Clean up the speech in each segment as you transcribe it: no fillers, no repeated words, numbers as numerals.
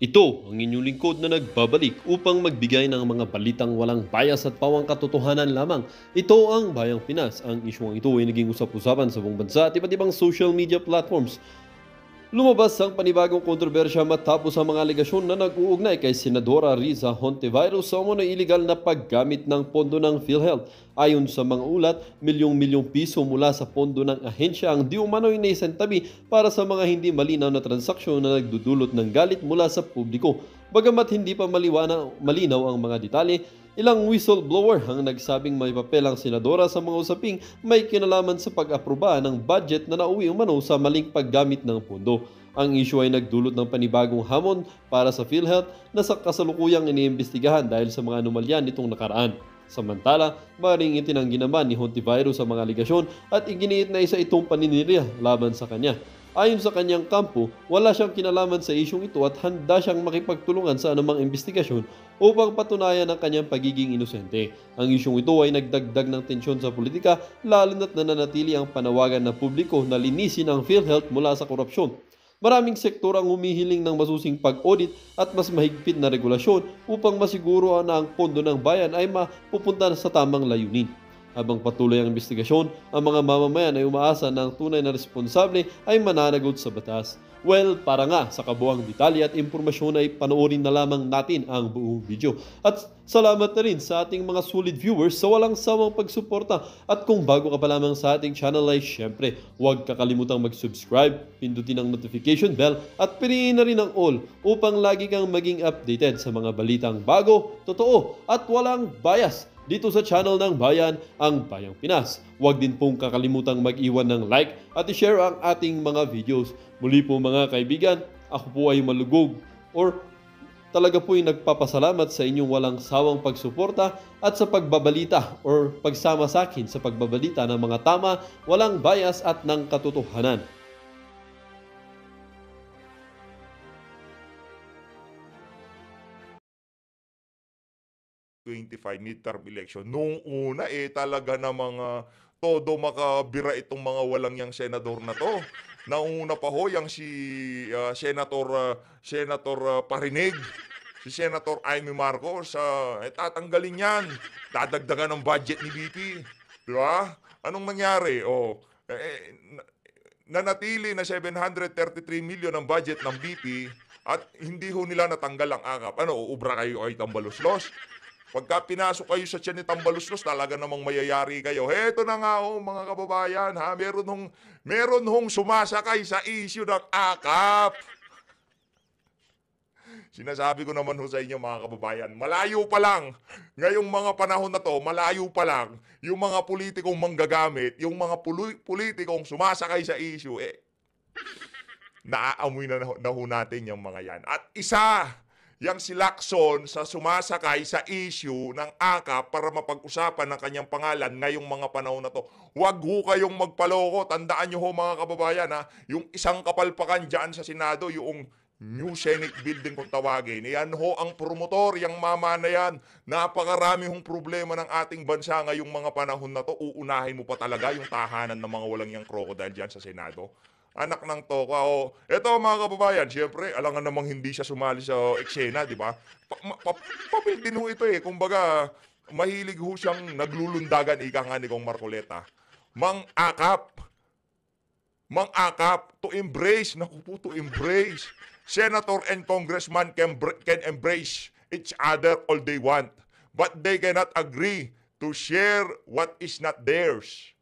Ito ang inyong lingkod na nagbabalik upang magbigay ng mga balitang walang bias at pawang katotohanan lamang. Ito ang Bayang Pinas. Ang isyong ito ay naging usap-usapan sa buong bansa at iba't ibang social media platforms. Lumabas ang panibagong kontrobersya matapos ang mga alegasyon na nag-uugnay kay Senadora Riza Hontiveros sa umano'y iligal na paggamit ng pondo ng PhilHealth. Ayon sa mga ulat, milyong-milyong piso mula sa pondo ng ahensya ang di umano'y naisentabi para sa mga hindi malinaw na transaksyon na nagdudulot ng galit mula sa publiko. Bagamat hindi pa malinaw ang mga detalye, ilang whistleblower ang nagsabing may papel ang senadora sa mga usaping may kinalaman sa pag-aproba ng budget na nauwi umano sa maling paggamit ng pondo. Ang isyu ay nagdulot ng panibagong hamon para sa PhilHealth na sa kasalukuyang iniimbestigahan dahil sa mga anomalya nitong nakaraan. Samantala, maring itinanggi naman ni Hontiveros sa mga aligasyon at iginiit na isa itong paninirya laban sa kanya. Ayon sa kanyang kampo, wala siyang kinalaman sa isyong ito at handa siyang makipagtulungan sa anumang investigasyon upang patunayan ang kanyang pagiging inosente. Ang isyong ito ay nagdagdag ng tensyon sa politika lalo na't nananatili ang panawagan ng publiko na linisin ang PhilHealth mula sa korupsyon. Maraming sektor ang humihiling ng masusing pag-audit at mas mahigpit na regulasyon upang masiguro na ang pondo ng bayan ay mapupunta sa tamang layunin. Habang patuloy ang investigasyon, ang mga mamamayan ay umaasa na ang tunay na responsable ay mananagot sa batas. Well, para nga sa kabuang detalye at impormasyon ay panoorin na lamang natin ang buong video. At salamat na rin sa ating mga solid viewers sa walang sawang pagsuporta. At kung bago ka pa lamang sa ating channel ay syempre, huwag kakalimutang mag-subscribe, pindutin ang notification bell at piliin na rin ang all upang lagi kang maging updated sa mga balitang bago, totoo at walang bias dito sa channel ng Bayan, ang Bayang Pinas. Huwag din pong kakalimutang mag-iwan ng like at i-share ang ating mga videos. Muli po mga kaibigan, ako po ay malugog or talaga po ay nagpapasalamat sa inyong walang sawang pagsuporta at sa pagbabalita or pagsama sa akin sa pagbabalita ng mga tama, walang bias at ng katotohanan. 25 midterm election. Nung una talaga namang todo makabira itong mga walang yang senador na 'to. Nauna pa ho yang si Senator Parinig, si Senator Amy Marcos, tatanggalin 'yan. Dadagdagan ng budget ni BP. 'Di ba? Anong nangyari? Nanatili na 733 million ang budget ng BP at hindi ho nila natanggal ang akap. Uubra kayo ay tambaluslos. Pagka pinasok kayo sa tiyan ni Tambaluslos, talaga namang mayayari kayo. Heto na nga mga kababayan, meron hong sumasakay sa issue ng akap. Sinasabi ko naman ho sa inyo mga kababayan, malayo pa lang, ngayong mga panahon na to, malayo pa lang, yung mga politikong manggagamit, yung mga politikong sumasakay sa issue, naaamoy na ho natin yung mga yan. At isa, yang si Lacson sa sumasakay sa issue ng AKAP para mapag-usapan ng kanyang pangalan ngayong mga panahon na to. Huwag ho kayong magpaloko. Tandaan nyo ho mga kababayan, yung isang kapalpakan dyan sa Senado, yung New Senate Building kung tawagin. Yan ho ang promotor, yung mama na yan. Napakarami hong problema ng ating bansa ngayong mga panahon na to. Uunahin mo pa talaga yung tahanan ng mga walang yang crocodile dyan sa Senado. Anak ng toka. Eto mga kababayan, siyempre, alangan namang hindi siya sumali sa eksena, di ba? Papel din ho ito kumbaga, mahilig ho siyang naglulundagan, ika nga ni Kong Marcoleta. Mang-akap, to embrace, naku po, to embrace. Senator and congressman can embrace each other all they want, but they cannot agree to share what is not theirs.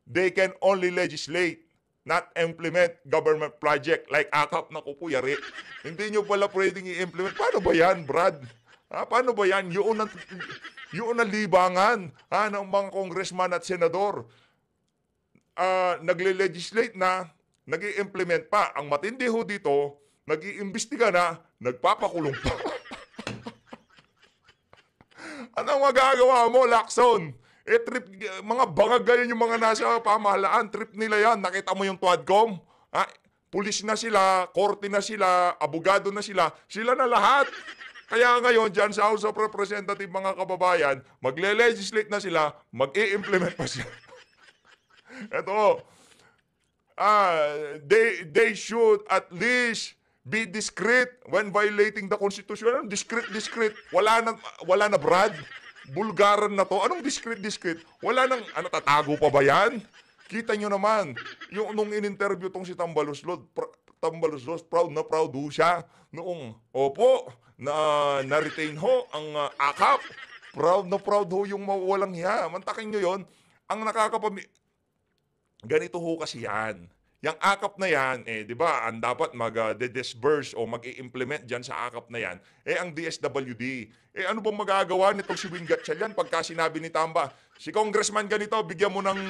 They can only legislate, not implement government project like AKAP. Naku po, yari. Hindi nyo pala pwedeng i-implement. Paano ba yan, Brad? Paano ba yan? Yun ang libangan ng mga congressman at senador. Nagle-legislate na, nag-i-implement pa. Ang matindi ho dito, nag-iimbestiga na, nagpapakulong pa. Anong magagawa mo, Lacson? Trip, mga bangag ganyan yung mga nasa pamahalaan, trip nila yan. Nakita mo yung Tuadcom? Pulis na sila, korte na sila, abogado na sila na lahat. Kaya ngayon, dyan sa House of Representatives, mga kababayan, magle-legislate na sila, mag-i-implement pa sila. Ito, they should at least Be discreet when violating the Constitution. Anong discreet? Wala na, Brad. Bulgaran na to. Anong discreet? Wala nang, tatago pa ba yan? Kita nyo naman, yung nung in-interview tong si Tambaluslos, proud na proud ho siya. Noong, na-retain ho ang AKAP. Proud na proud ho yung mawalang hiya. Mantakin nyo yon. Ang ganito ho kasi yan. Yung AKAP na yan, di ba, ang dapat mag-disburse o mag-i-implement dyan sa AKAP na yan, ang DSWD. Ano bang magagawa nitong si Win Gatchalian pagka sinabi ni Tamba, si Congressman ganito, bigyan mo ng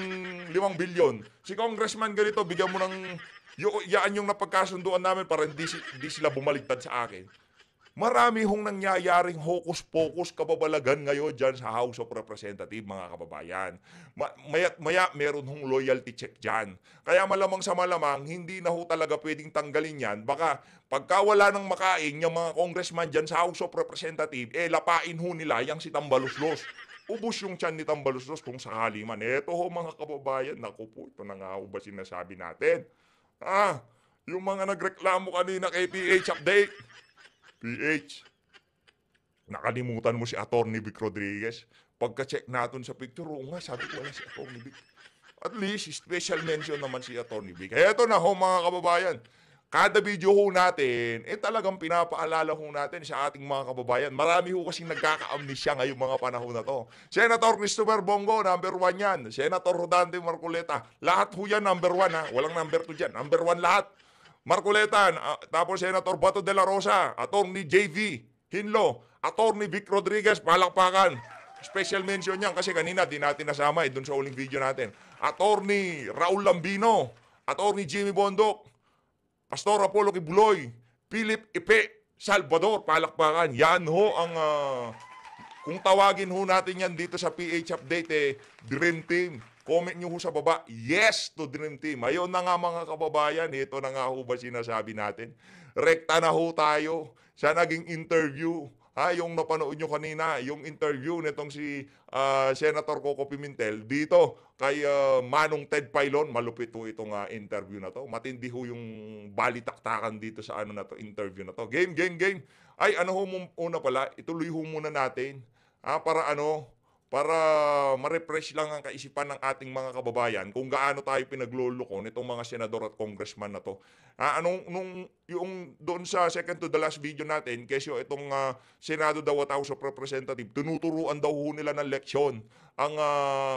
5 bilyon. Si Congressman ganito, bigyan mo ng, yaan yung napagkasunduan namin para hindi sila bumaligtad sa akin. Marami hong nangyayaring hokus-pokus kababalagan ngayon dyan sa House of Representatives, mga kababayan. Maya't maya, meron hong loyalty check dyan. Kaya malamang sa malamang, hindi na ho talaga pwedeng tanggalin yan. Baka pagka wala nang makain yung mga congressman dyan sa House of Representatives, lapain ho nila yung si Tambaluslos. Ubus yung tiyan ni Tambaluslos kung sakali man. Eto ho mga kababayan, naku po, ito na nga ho ba sinasabi natin? Yung mga nagreklamo kanina kay PH Update, PH, nakalimutan mo si Atty. Vic Rodriguez. Pagka-check natin sa picture, nga, sabi ko wala si Atty. Vic. At least, special mention naman si Atty. Vic. Eto na ho mga kababayan. Kada video ho natin, talagang pinapaalala ho natin sa ating mga kababayan. Marami ho kasing nagkaka-amnesia ngayong mga panahon na to. Senator Christopher Bongo, number 1 yan. Senator Rodante Marcoleta, lahat ho yan number 1 ha. Walang number 2 dyan. Number 1 lahat. Marcoleta, tapos Senator Bato de la Rosa, Atty. JV Hinlo, Atty. Vic Rodriguez, palakpakan. Special mention yan kasi kanina di natin nasama dun sa uling video natin. Atty. Raul Lambino, Atty. Jimmy Bondok, Pastor Apollo Kibuloy, Philip Ipe Salvador, palakpakan. Yan ho ang, kung tawagin ho natin yan dito sa PH Update, Dream Team. Comment nyo ho sa baba, yes to Dream Team. Ayun na nga mga kababayan, ito na nga ho ba sinasabi natin. Rekta na ho tayo sa naging interview. Yung napanood nyo kanina, yung interview nitong si Senator Coco Pimentel dito kay Manong Ted Pailon. Malupit ho itong interview na to. Matindi ho yung balitaktakan dito sa interview na to. Game. Ay, una pala, ituloy ho muna natin. Para ma-refresh lang ang kaisipan ng ating mga kababayan kung gaano tayo pinagloloko nitong mga senador at congressman na to. Yung doon sa second to the last video natin, kesyo itong Senado daw at House of Representatives, tinuturuan daw ho nila ng leksyon ang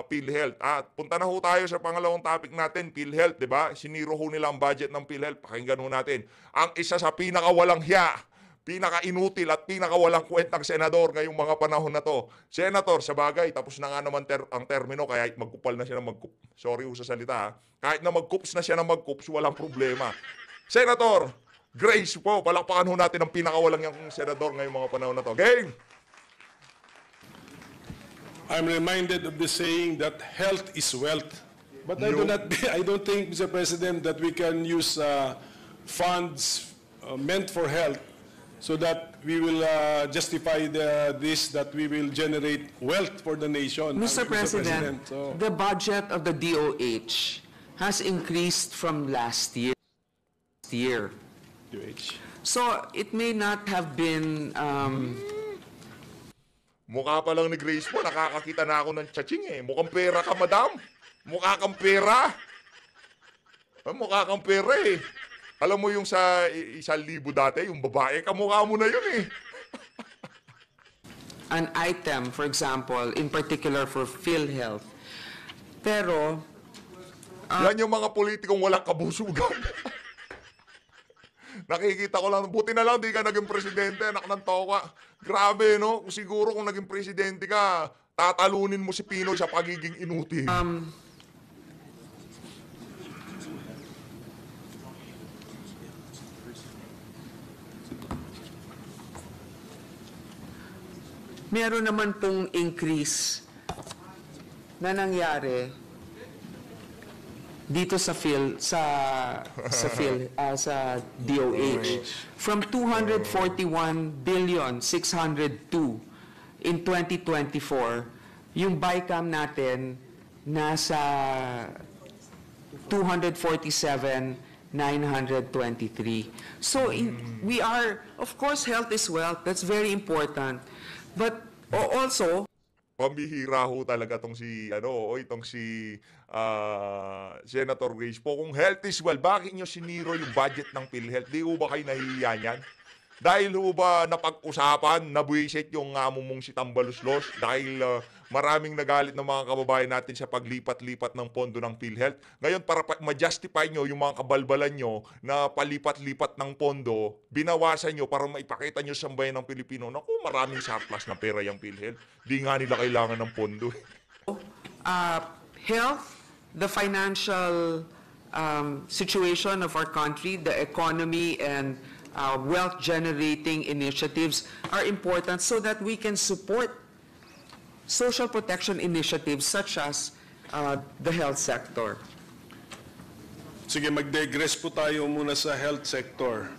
PhilHealth. At punta na ho tayo sa pangalawang topic natin, PhilHealth, di ba? Siniro ho nila ang budget ng PhilHealth. Pakinggan ho natin. Ang isa sa pinakawalang hiya, pinaka-inutil at pinaka-walang kwentang senador ngayong mga panahon na to. Senator, sa bagay, tapos na nga naman ang termino, kaya magkupal na siya ng magkup. Sorry sa salita ha. Kahit na magkups na siya ng magkups, walang problema. Senator, Grace po, palakpakan ho natin ang pinaka-walang yung senador ngayong mga panahon na to. Game! I'm reminded of the saying that health is wealth. But I don't think, Mr. President, that we can use funds meant for health so that we will justify this, that we will generate wealth for the nation. Mr. President, the budget of the DOH has increased from last year. DOH. So it may not have been Mukha pa lang ni Grace po, nakakakita na ako ng chaching eh. Mukhang pera ka, madam. Mukha kang pera. Mukha kang pera eh. Alam mo yung sa 1,000 dati, yung babae, kamukha mo na yun eh. an item, for example, in particular for PhilHealth. Pero Yan yung mga politikong walang kabusugan. Nakikita ko lang, buti na lang di ka naging presidente, anak ng toka. Grabe, no? Siguro kung naging presidente ka, tatalunin mo si Pinoy sa pagiging inutil. meron naman pong increase na nangyari dito sa DOH from 241,602,000,000 in 2024, yung BICAM natin nasa 247,900,000,000. 923. So we are, of course, health is wealth. That's very important. But also, Pambihira ho talaga tong itong si Senator Grace po. Kung health is well, bakit nyo siniro yung budget ng PhilHealth? Di ho ba kayo nahihiya niyan? Dahil ho ba napag-usapan, nabuisit yung amo mong si Tambaluslos dahil maraming nagalit ng mga kababayan natin sa paglipat-lipat ng pondo ng PhilHealth. Ngayon, para ma-justify nyo yung mga kabalbalan nyo na palipat-lipat ng pondo, binawasan nyo para maipakita nyo sa bayan ng Pilipino, naku, maraming surplus na pera yung PhilHealth. Di nga nila kailangan ng pondo. health, the financial situation of our country, the economy, and wealth-generating initiatives are important so that we can support social protection initiatives such as the health sector. Sige, mag-digress po tayo muna sa health sector.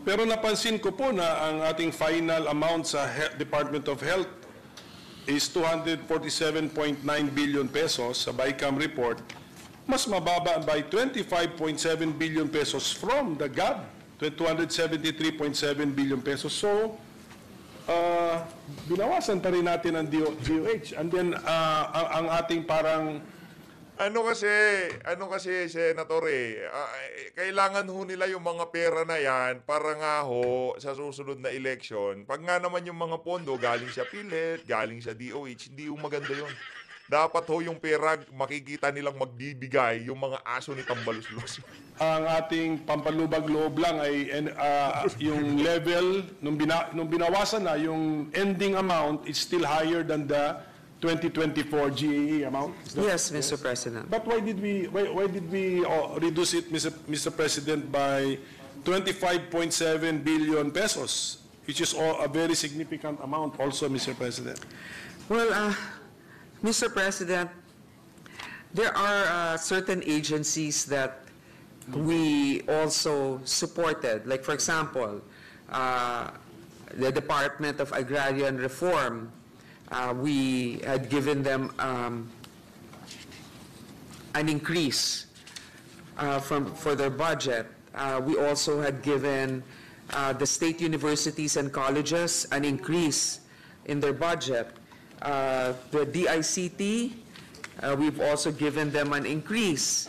Pero napansin ko po na ang ating final amount sa Department of Health is 247.9 billion pesos sa BICAM report, mas mababa by 25.7 billion pesos from the GAB, 273.7 billion pesos. So, binawasan pa rin natin ang DOH. And then, ang ating parang Ano kasi, Senator kailangan ho nila yung mga pera na yan para nga ho sa susunod na election. Pag nga naman yung mga pondo galing sa PhilHealth, galing sa DOH, hindi yung maganda yun. Dapat ho yung pera makikita nilang magbibigay yung mga aso ni Tambaluslos. ang ating pampalubag loob lang ay yung level, nung binawasan na, yung ending amount is still higher than the 2024 GAE amount. Is that- Yes, Mr. President. But why did we reduce it, Mr. President, by 25.7 billion pesos, which is a very significant amount also, Mr. President? Well, Mr. President, there are certain agencies that we also supported. Like, for example, the Department of Agrarian Reform, we had given them an increase for their budget. We also had given the state universities and colleges an increase in their budget. The DICT, we've also given them an increase.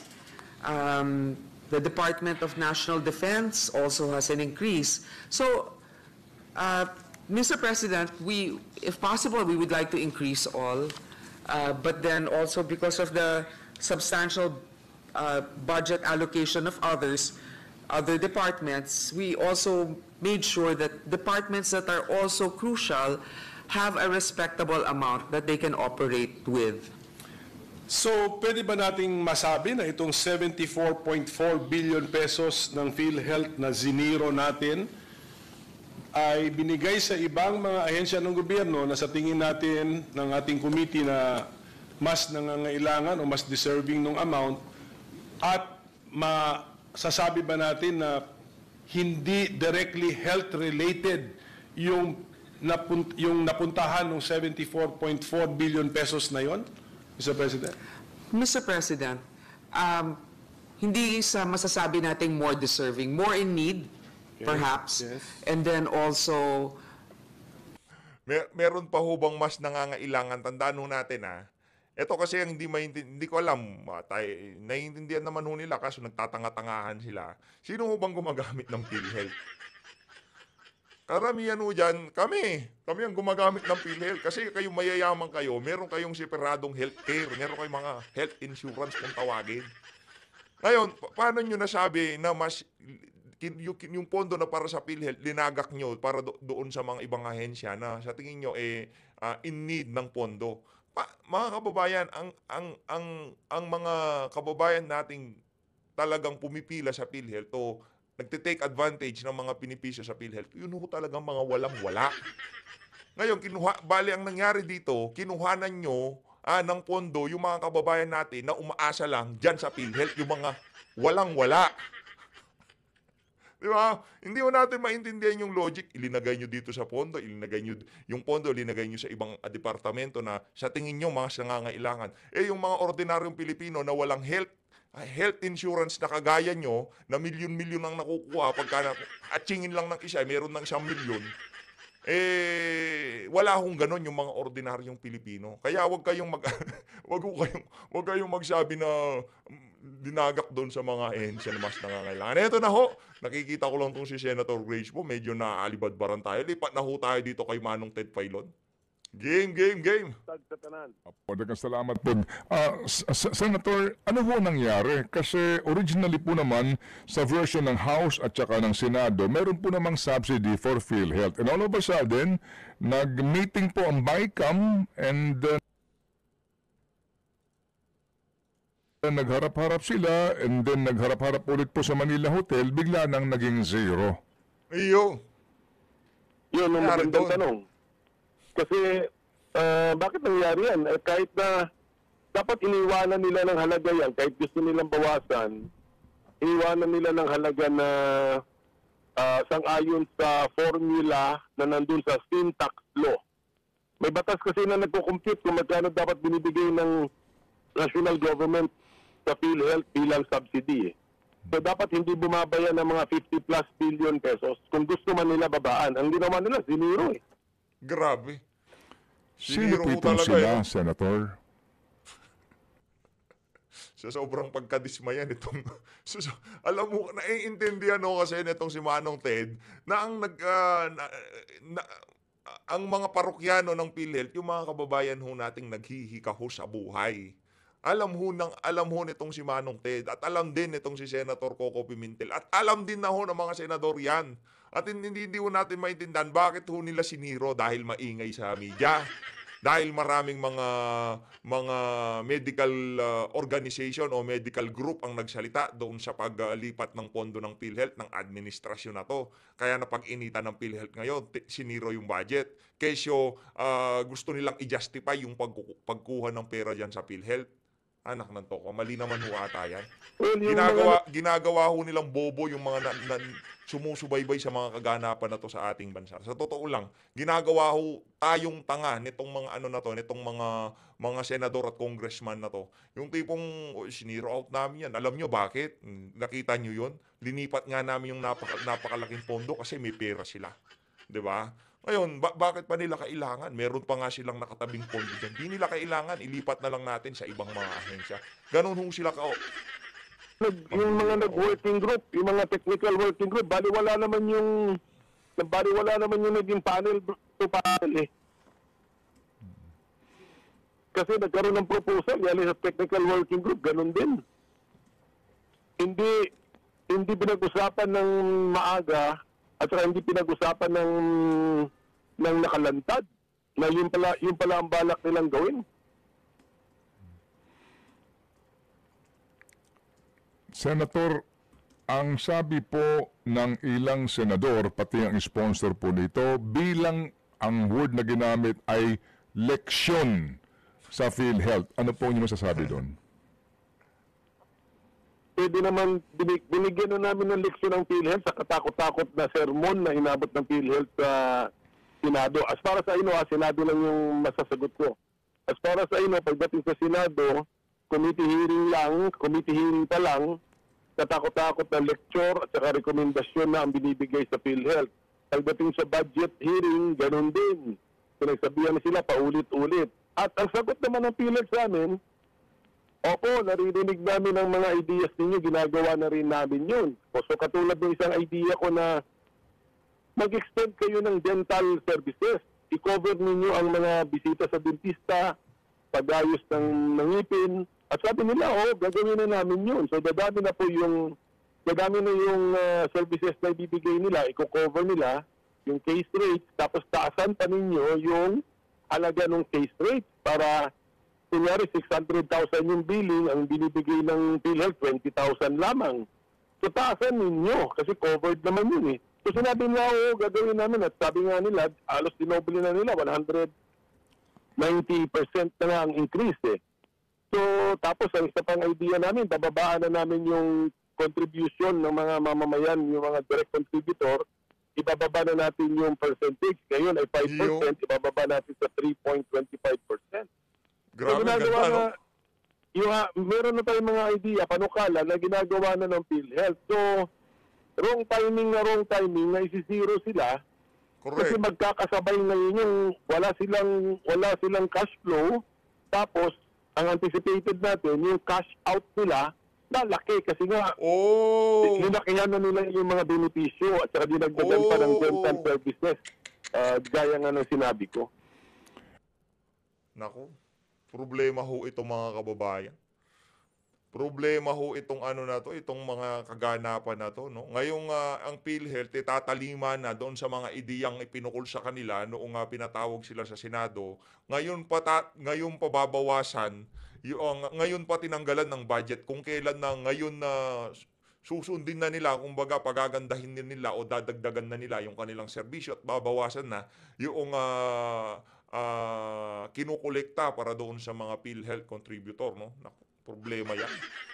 The Department of National Defense also has an increase. So, Mr. President, if possible, we would like to increase all, but then also because of the substantial budget allocation of other departments, we also made sure that departments that are also crucial have a respectable amount that they can operate with. So, pwede ba nating masabi na itong 74.4 billion pesos ng PhilHealth na ziniro natin ay binigay sa ibang mga ahensya ng gobyerno na sa tingin natin ng ating committee na mas nangangailangan o mas deserving ng amount, at masasabi ba natin na hindi directly health-related yung napuntahan ng 74.4 billion pesos na yon, Mr. President? Mr. President, hindi sa masasabi nating more deserving, more in need, perhaps, yes. and then also Meron pa ho bang mas nangangailangan? Tandaan ho natin Ito kasi ang hindi ko alam. Naiintindihan naman ho nila kaso nagtatanga-tangahan sila. Sino ho bang gumagamit ng PhilHealth? Karamihan ho dyan, kami ang gumagamit ng PhilHealth. Kasi kayo mayayaman kayo, meron kayong separadong healthcare, meron kayong mga health insurance kung tawagin. Ngayon, paano nyo nasabi na mas yung pondo na para sa PhilHealth, linagak nyo para doon sa mga ibang ahensya na sa tingin nyo in need ng pondo? Mga kababayan, ang mga kababayan nating talagang pumipila sa PhilHealth o nagte-take advantage ng mga pinipisyo sa PhilHealth, yun ho talagang mga walang-wala. Ngayon, bali ang nangyari dito, kinuhanan nyo ng pondo yung mga kababayan natin na umaasa lang dyan sa PhilHealth, yung mga walang-wala. Di ba? Hindi mo natin maintindihan yung logic. Ilinagay nyo dito sa pondo, ilinagay nyo yung pondo, ilinagay nyo sa ibang departamento na sa tingin nyo mga nangangailangan. Yung mga ordinaryong Pilipino na walang health health insurance na kagaya nyo, na milyon-milyon ang nakukuha, pagka atsingin lang ng isa, meron ng 1 milyon, wala akong ganon yung mga ordinaryong Pilipino. Kaya wag kayong wag kayong magsabi na dinagak doon sa mga ehensya na mas nangangailangan. Ito na ho, nakikita ko lang tong si Senator Grace po, medyo naaalibadbaran tayo. Lipat na ho tayo dito kay Manong Ted Filon. Game. Daghang salamat po. Senator, ano ho nangyari? Kasi originally po naman sa version ng House at saka ng Senado, meron po namang subsidy for PhilHealth. And all of a sudden, nag-meeting po ang BICAM and nagharap-harap sila and then nagharap-harap ulit po sa Manila Hotel, bigla nang naging zero. Iyo. Yun ang Nangyari magandang doon. tanong. Kasi bakit nangyari yan? Kahit na dapat iniwanan nila ng halaga yan, kahit gusto nilang bawasan, iniwanan nila ng halaga na sang-ayon sa formula na nandun sa syntax law. May batas kasi na nagko-compute kung magkano dapat binibigay ng national government sa PhilHealth bilang subsidy. So dapat hindi bumabayan ng mga 50 plus billion pesos kung gusto man nila babaan. Ang ginawa nila, siniro eh. Grabe. Sino Siniro po ho itong talaga sila, yun. Senator? Sa sobrang pagkadismaya nitong alam mo, naiintindihan ko kasi nitong si Manong Ted na ang ang mga parokyano ng PhilHealth, yung mga kababayan ho nating naghihikaho sa buhay. Alam ho nitong si Manong Ted at alam din nitong si Senator Coco Pimentel at alam din na ho ng mga senador yan. At hindi ho natin maintindihan bakit ho nila siniro dahil maingay sa media. Dahil maraming mga medical organization o medical group ang nagsalita doon sa paglipat ng pondo ng PhilHealth ng administrasyon na to. Kaya napag-initan ng PhilHealth ngayon, siniro yung budget. Kesyo gusto nilang i-justify yung pagkuha ng pera dyan sa PhilHealth. Anak ng toko, mali naman ho ata yan. Ginagawa ho nilang bobo yung mga sumusubaybay sa mga kaganapan na to sa ating bansa. Sa totoo lang, ginagawa ho tayong tanga nitong mga nitong mga senador at congressman na to. Yung tipong siniro out namin yan. Alam nyo bakit? Nakita nyo yun? Linipat nga namin yung napakalaking pondo kasi may pera sila. 'Di ba? Ngayon, bakit pa nila kailangan? Meron pa nga silang nakatabing pondo dyan. Di nila kailangan, ilipat na lang natin sa ibang mga ahensya. Ganun ho sila Yung mga nag-working group, yung mga technical working group, baliwala naman yung naging panel to panel eh. Kasi nagkaroon ng proposal, yan sa technical working group, ganun din. Hindi pinag-usapan ng maaga at saka hindi pinag-usapan ng nakalantad na yun pala ang balak nilang gawin. Senator, ang sabi po ng ilang senador, pati ang sponsor po nito, bilang ang word na ginamit ay leksyon sa PhilHealth. Ano po yung masasabi doon? Pwede naman, binigyan na namin ng leksyon ng PhilHealth sa katakot-takot na sermon na inabot ng PhilHealth sa Senado. As para sa Senado lang yung masasagot ko. As para sa pagdating sa Senado, committee hearing pa lang, katakot-takot na lecture at saka rekomendasyon na ang binibigay sa PhilHealth. Pagdating sa budget hearing, ganun din. Pinagsabihan na sila paulit-ulit. At ang sagot naman ng PhilHealth sa amin, opo, naririnig namin ang mga ideas ninyo, ginagawa na rin namin yun. So katulad ng isang idea ko na mag-extend kayo ng dental services. I-cover ninyo ang mga bisita sa dentista, pag-ayos ng ngipin. At sabi nila, gagawin na namin yun. So dadami na yung services na ibibigay nila, i-cover nila yung case rates, tapos taasan pa ninyo yung halaga ng case rates para kunyari 600,000 yung billing, ang binibigay ng PhilHealth 20,000 lamang. So taasan ninyo kasi covered naman yun eh. So sinabi nila, gagawin namin at sabi nga nila, alos dinoble na nila, 190% na nga ang increase eh. So tapos ang isa pang idea namin, bababaan na namin yung contribution ng mga mamamayan, yung mga direct contributor, ibababa na natin yung percentage. Ngayon ay 5%, ibababa natin sa 3.25%. Grabe, So, ganda, no? meron na tayong mga idea, panukala na ginagawa na ng PhilHealth. So, wrong timing na isisiro sila. Kasi Correct. magkakasabay ngayon yung wala silang cash flow. Tapos, ang anticipated natin, yung cash out nila, lalaki kasi nga, Oh! linakihan na nila yung mga benepisyo at saka dinagdagan pa ng dental services. Gaya nga ng sinabi ko. Naku, problema ho itong mga kababayan. Problema ho itong ano na to, itong mga kaganapan na to, no? Ngayong ang PhilHealth tatalima na doon sa mga ideyang ipinukol sa kanila noong pinatawag sila sa Senado. Ngayon pa babawasan, ngayon pa tinanggalan ng budget kung kailan na ngayon na susundin na nila, kumbaga pagagandahin din nila o dadagdagan na nila yung kanilang serbisyo at babawasan na yung kinukolekta para doon sa mga PhilHealth contributor, no? Naku, problema yan.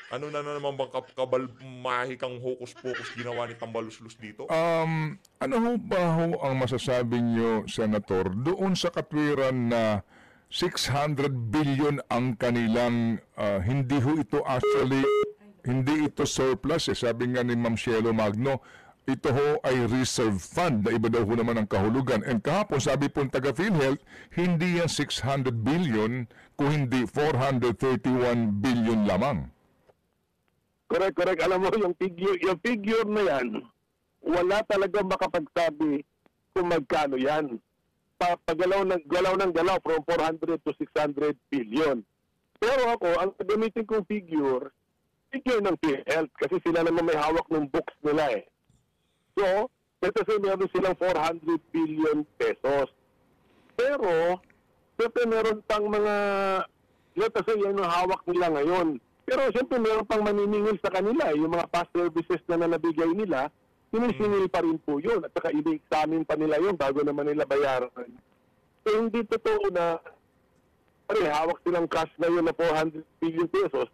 Ano na naman bang mahikang hokus-pokus ginawa ni Tambaluslos dito? Ano ho ba ho ang masasabi nyo, Senator, doon sa katwiran na 600 billion ang kanilang, hindi ho ito actually, hindi ito surplus, sabi nga ni Ma'am Cielo Magno, ito ho ay reserve fund na iba daw ho naman ang kahulugan. And kahapon, sabi po ng taga PhilHealth, hindi yan 600 billion kung hindi 431 billion lamang. Correct. Alam mo, yung figure na yan, wala talagang makapagsabi kung magkano yan. Galaw ng galaw from 400 to 600 billion. Pero ako, ang gamitin kong figure ng PhilHealth kasi sila naman may hawak ng books nila eh. So, let's say meron silang 400 billion pesos. Pero, siyempre meron pang mga, let's say yan ang hawak nila ngayon. Pero siyempre meron pang maniningil sa kanila. Yung mga past services na nabigay nila, sinisingil pa rin po yun. At saka i-examine pa nila yun bago naman nila bayaran. So, hindi totoo na hawak silang cash ngayon na 400 billion pesos.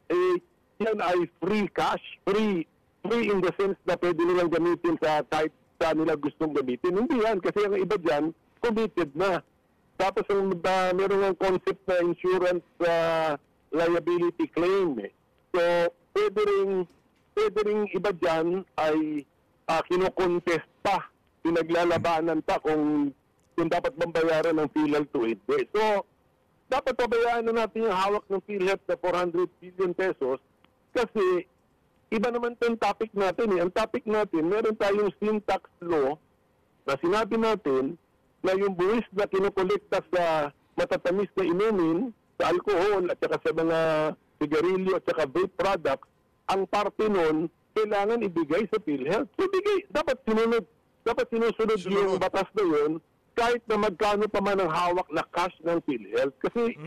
Yan ay free cash, free in the sense na pwede nilang gamitin sa type sa nila gustong gamitin. Hindi yan, kasi ang iba dyan, committed na. Tapos meron ng concept na insurance liability claim. So, pwede rin iba dyan ay kinocontest pa, pinaglalabanan pa kung dapat bang bayaran ng PhilHealth to hindi. So, dapat pabayaan na natin yung hawak ng PhilHealth na 400 billion pesos kasi iba naman itong topic natin. Ang topic natin, meron tayong sin tax law na sinabi natin na yung buwis na kinukolekta sa matatamis na inumin, sa alcohol at saka sa mga sigarilyo at saka vape products, ang parte nun, kailangan ibigay sa PhilHealth. So, dapat sinusunod yung batas na yun kahit na magkano pa man ang hawak na cash ng PhilHealth. Kasi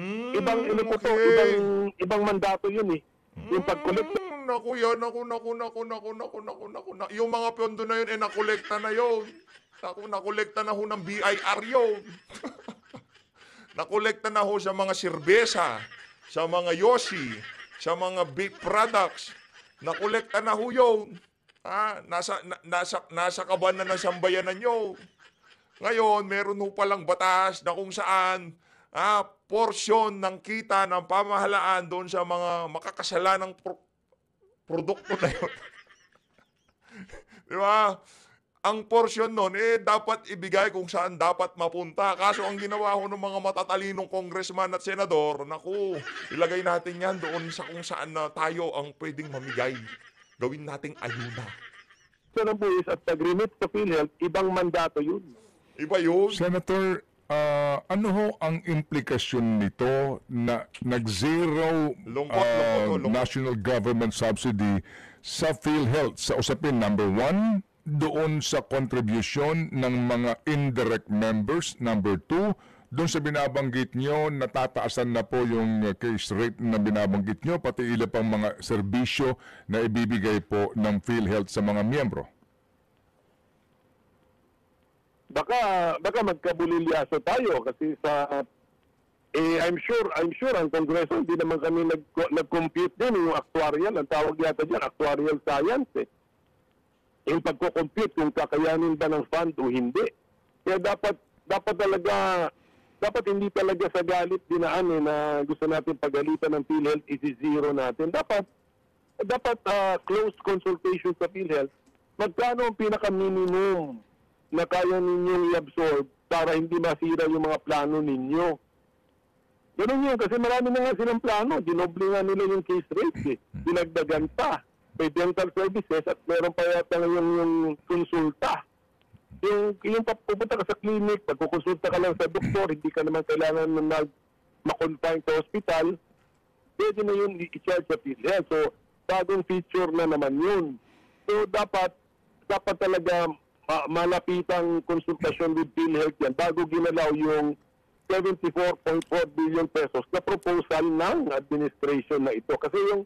ibang mandato yun eh. Yung pag-collect. Naku. Yung mga pondo na yun, nakolekta na yun. Nakolekta na ho ng BIR yun. Nakolekta na ho sa mga serbesa, sa mga yosi, sa mga vape products. Nakolekta na ho yun. Nasa kaban na ng sambayanan nyo. Ngayon, meron ho palang batas na kung saan porsyon ng kita ng pamahalaan doon sa mga makakasalanang produkto na yun. Di ba? Ang porsyon nun, dapat ibigay kung saan dapat mapunta. Kaso ang ginawa ko ng mga matatalinong congressman at senador, naku, ilagay natin yan doon sa kung saan na tayo ang pwedeng mamigay. Gawin nating ayuda. So, ng buwis at agreement sa PhilHealth, ibang mandato yun. Iba yun. Senator, ano ho ang implikasyon nito na nag-zero Lungkot. national government subsidy sa PhilHealth sa usapin number 1 doon sa contribution ng mga indirect members, number 2 doon sa binabanggit nyo, natataasan na po yung case rate na binabanggit nyo, pati ilan pang mga serbisyo na ibibigay po ng PhilHealth sa mga miyembro? Baka magkabulilyaso tayo kasi I'm sure ang Kongreso hindi naman kami nag-compute din yung actuarial, ang tawag yata diyan actuarial science yung pagko-compute kung kakayanin ba ng fund o hindi. Kaya dapat talaga dapat hindi talaga sa galit dinaan na gusto natin pagalitan ng PhilHealth, isi-zero natin. Dapat close consultation sa PhilHealth. Magkano ang pinaka-minimum na kaya ninyong i-absorb para hindi masira yung mga plano ninyo? Ganun yun, kasi marami na nga silang plano. Dinoble nga nila yung case rate. Dinagdagan pa. May dental services at meron pa yata yung konsulta. Yung pupunta ka sa clinic, pagkukonsulta ka lang sa doktor, hindi ka naman kailangan na ma-confine sa hospital, pwede na yun i-charge sa PhilHealth. So, bagong feature na naman yun. So, dapat talaga malapitang konsultasyon with PhilHealth yan bago ginalaw yung 74.4 billion pesos na proposal ng administration na ito. Kasi yung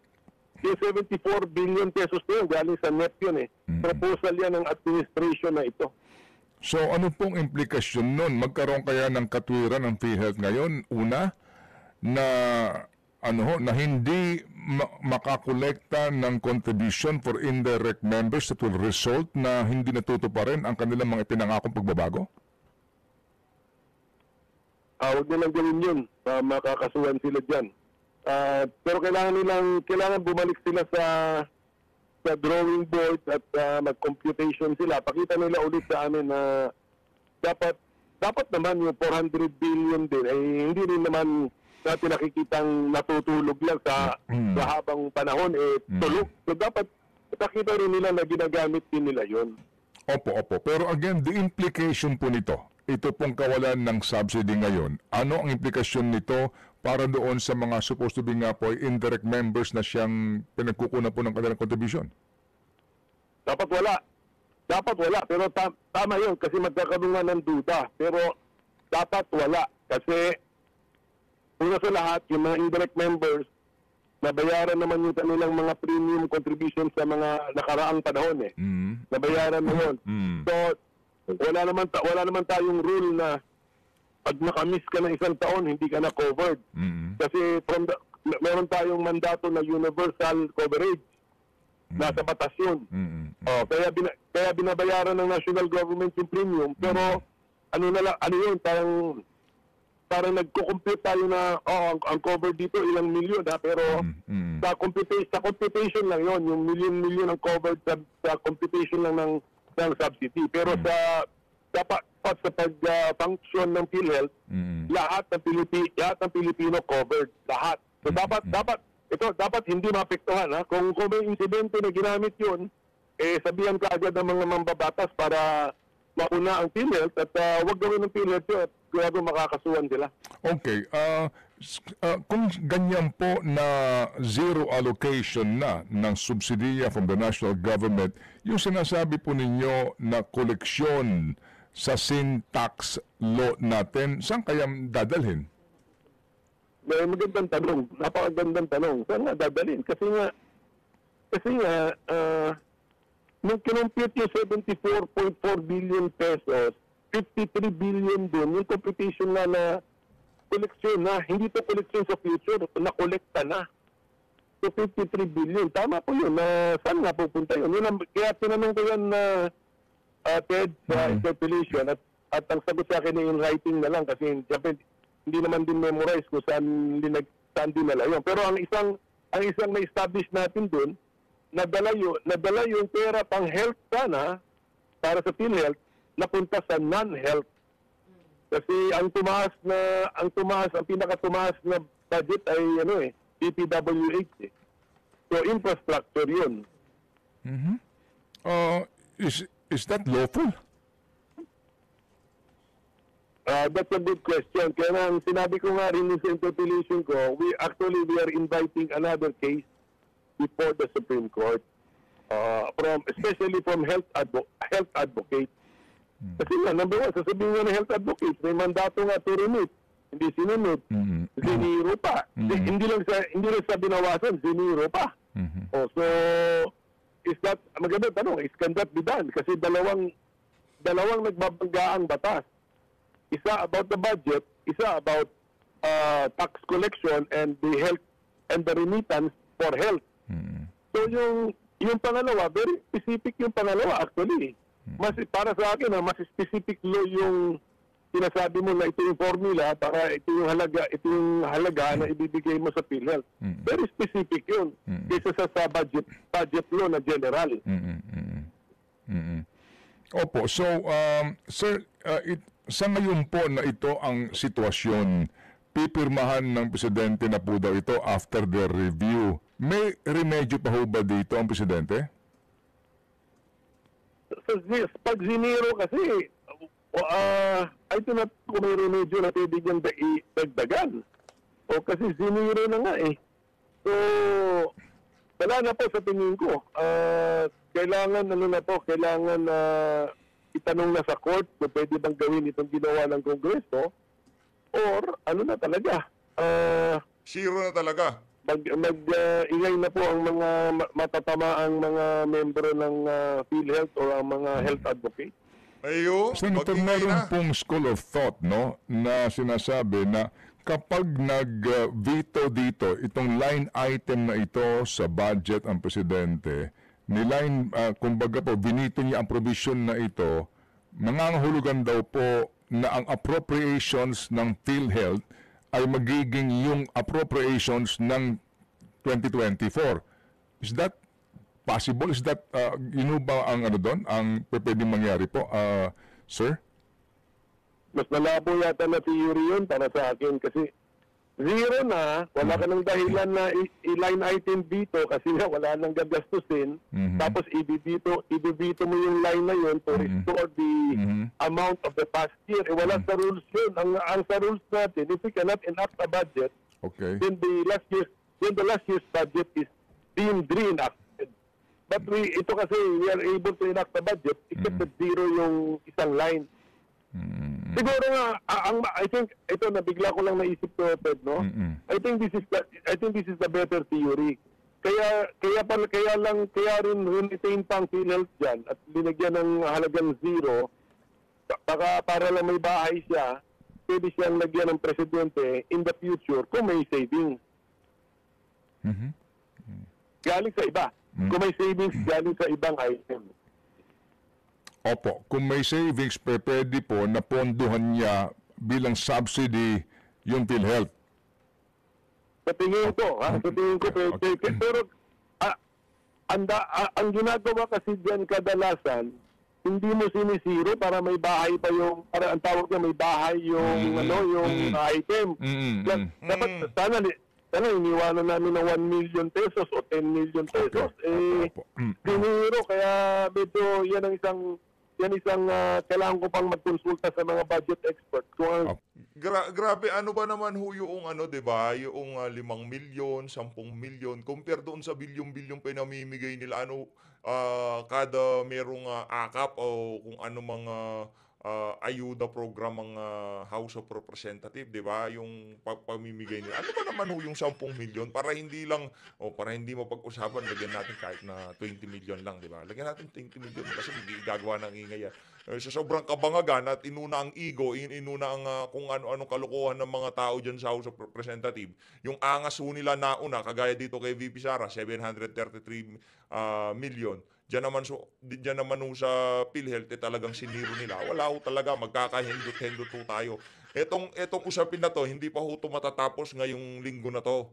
74 billion pesos na yun, galing sa NEP yun eh. Proposal yan ng administration na ito. So ano pong implikasyon nun? Magkaroon kaya ng katwiran ng PhilHealth ngayon? Una, na hindi makakolekta ng contribution for indirect members that will result na hindi natutuparin ang kanilang mga ipinangakong pagbabago? Huwag nilang gawin yun. Makakasuhan sila dyan. Pero kailangan bumalik sila sa drawing board at mag-computation sila. Pakita nila ulit sa amin na dapat naman yung 400 billion din ay hindi rin naman natin nakikitang natutulog lang sa habang panahon tulog. So dapat pakita rin nila na ginagamit din nila yun. Opo. Pero again, the implication po nito, ito pong kawalan ng subsidy ngayon, ano ang implikasyon nito para doon sa mga supposed to be nga po indirect members na siyang pinagkukunan po ng kanilang contribution? Dapat wala. Pero tama yun kasi magkakaroon nga ng duda. Pero dapat wala. Kasi una sa lahat, yung mga indirect members, nabayaran naman yung kanilang mga premium contribution sa mga nakaraang panahon eh. Nabayaran na yun. So, wala naman tayong rule na pag nakamiss ka ng isang taon, hindi ka na covered. Kasi meron tayong mandato na universal coverage. Nasa batas yun. Kaya binabayaran ng national government yung premium. Pero ano yun, parang nagko-compute tayo na ang cover dito ilang milyon pero sa computation lang yon, yung million ang covered sa computation lang ng subsidy. Pero dapat sa pag-function ng PhilHealth, lahat ng Pilipino covered, lahat. So dapat hindi maapektuhan ha. Kung may insidente na ginamit yun, sabihan ka agad ng mga mambabatas para mauna ang PhilHealth at wag gawin ng PhilHealth yun at kaya makakasuhan sila. Okay. Kung ganyan po na zero allocation na ng subsidiya from the national government, yung sinasabi po ninyo na koleksyon sa sin tax law natin, saan kaya dadalhin? May magandang tanong. Napakagandang tanong. Saan nga dadalhin? Kasi nga, nung kinompute yung 74.4 billion pesos, 53 billion dun, yung computation na koleksyon na, hindi to koleksyon sa future, na-kolekta na. So 53 billion, tama po yun, na saan nga pupunta yun? Kaya tinanong ko yan na Ted sa interpellation at ang sagot sa akin in writing na lang kasi siyempre hindi naman din memorize kung saan dinala yun. Pero ang isang na-establish natin dun, nadala yung pera pang health sana para sa PhilHealth napunta sa non-health. Kasi ang pinakatumaas na budget ay DPWH eh. So infrastructure 'yun. Is that lawful? That's a good question. Kaya nga, sinabi ko nga rin sa interpellation ko, we are inviting another case before the Supreme Court, especially from health advocates. Kasi nga, number one, sasabihin nga ng health advocates, may mandato nga to remit. Hindi sinunod. Ziniro pa. Hindi lang sa binawasan, ziniro pa. So, is that, magandang tanong, is can that be done? Kasi dalawang nagbabangga ang batas. Isa about the budget, isa about tax collection and the health and the remittance for health. So yung pangalawa, very specific yung pangalawa actually. Mas para sa akin mas specific law sinasabi mo na ito yung formula para ito yung halaga na ibibigay mo sa PhilHealth. Very specific yun. Kaysa sa budget law na general. Opo, so sir, sa ngayon po na ito ang sitwasyon, pipirmahan ng presidente na po daw ito after the review. May remedyo pa ho ba dito ang presidente? Pag ziniro kasi, I do not kung may remedyo na pwede niyang dagdagan. O kasi ziniro na nga eh. So, wala na po sa tingin ko. Kailangan itanong na sa court kung pwede bang gawin itong ginawa ng Kongreso or ano na talaga. Zero na talaga. Ingay na po ang mga matatamaang mga membro ng PhilHealth o ang mga health advocates. Ayo, Senator, meron pong school of thought, no, na sinasabi na kapag nag-veto dito, itong line item na ito sa budget ang presidente, kumbaga po, binito niya ang provision na ito, nangangahulugan daw po na ang appropriations ng PhilHealth ay magiging yung appropriations ng 2024. Is that possible? Is that, ba ang ano doon? Ang pwedeng mangyari po, sir? Mas malabo yata na theory yun para sa akin kasi zero na, wala ka ng dahilan na i-line item dito kasi nga wala nang gagastusin. Tapos ibibito mo yung line na yun to restore the amount of the past year. Wala sa rules yun. Ang sa rules natin, if we cannot enact a budget, Okay. then the last year's budget is deemed reenacted. But ito kasi we are able to enact the budget except that zero yung isang line. Siguro nga, I think ito nabigla ko lang naisip ko, Ted, no? I think this is the better theory. Kaya rin retain pang PhilHealth diyan at binigyan ng halagang zero para lang may bahay siya, pwede siyang lagyan ng presidente in the future kung may savings. Galing sa iba. Kung may savings galing sa ibang item. Opo, kung may savings, pwede po na ponduhan niya bilang subsidy yung PhilHealth. Sa tingin ko, pwede. Pero ang ginagawa kasi diyan kadalasan, hindi mo sinisiro para may bahay pa yung, para ang tawag niya may bahay yung yung item. Dapat sana iniwanan namin ng 1 million pesos o 10 million pesos. Dinero, kaya medyo yan ang isang kailangan ko pang magkonsulta sa mga budget experts. Grabe, ano ba naman ho yung di ba? Yung 5 milyon, 10 milyon, compare doon sa bilyon-bilyon pinamimigay nila, kada merong akap o kung ano mga ayuda program ang House of Representatives, di ba? Yung pamimigay nila. Ano ba naman ho yung 10 milyon? Para hindi mapag-usapan, lagyan natin kahit na 20 milyon lang, di ba? Lagyan natin 20 milyon kasi hindi gagawa ng ingay yan. Sa sobrang kabangagan at inuna ang ego, inuna ang kung ano-anong kalokohan ng mga tao dyan sa House of Representatives. Yung angas ho nila nauna, kagaya dito kay VP Sara, 733 million. Diyan naman sa PhilHealth, talagang siniro nila. Wala ho talaga, magkakahindot-hindot ho tayo. Etong usapin na to, hindi pa ho ito matatapos ngayong linggo na to.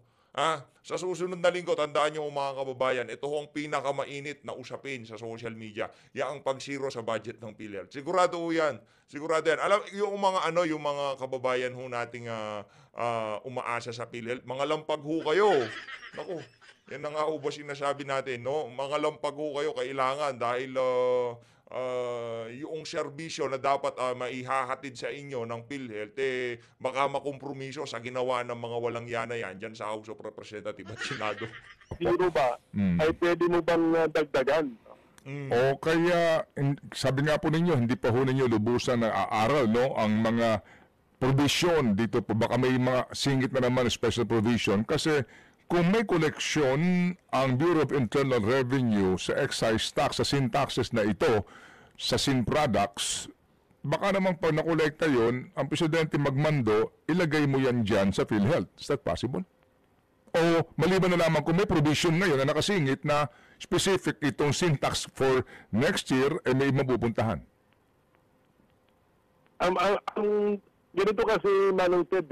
Sa susunod na linggo, tandaan nyo mga kababayan, ito ho ang pinakamainit na usapin sa social media. Yan ang pagsiro sa budget ng PhilHealth. Sigurado ho yan. Sigurado yan. Alam, yung mga kababayan ho nating umaasa sa PhilHealth, mga lampag ho kayo. Naku. Yan na nga ho ba sinasabi natin, no? Mga lampag ho kayo kailangan dahil yung serbisyo na dapat maihahatid sa inyo ng PhilHealth, baka makompromiso sa ginawa ng mga walang yana yan dyan sa House of Representatives at Senado. Zero ba? Ay pwede mo bang dagdagan? O kaya, sabi nga po ninyo, hindi pa ho ninyo lubusan na aaral, no? Ang mga provision dito po, baka may mga singit na naman special provision kasi kung may koleksyon ang Bureau of Internal Revenue sa excise tax, sa sin taxes na ito, sa sin products, baka naman pag nakolekta yun, ang presidente magmando, ilagay mo yan dyan sa PhilHealth. Is that possible? O maliban na lamang kung may provision ngayon na nakasingit na specific itong sin tax for next year, may mapupuntahan? Ganito kasi, Manong Ted,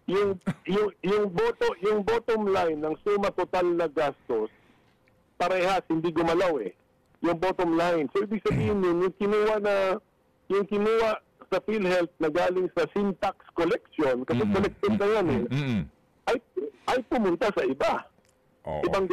yung bottom line ng suma total na gastos, parehas, hindi gumalaw yung bottom line. So, ibig sabihin nun, yung kinuha sa PhilHealth na galing sa sin tax collection, kasi collected na yan ay pumunta sa iba. Oo. Ibang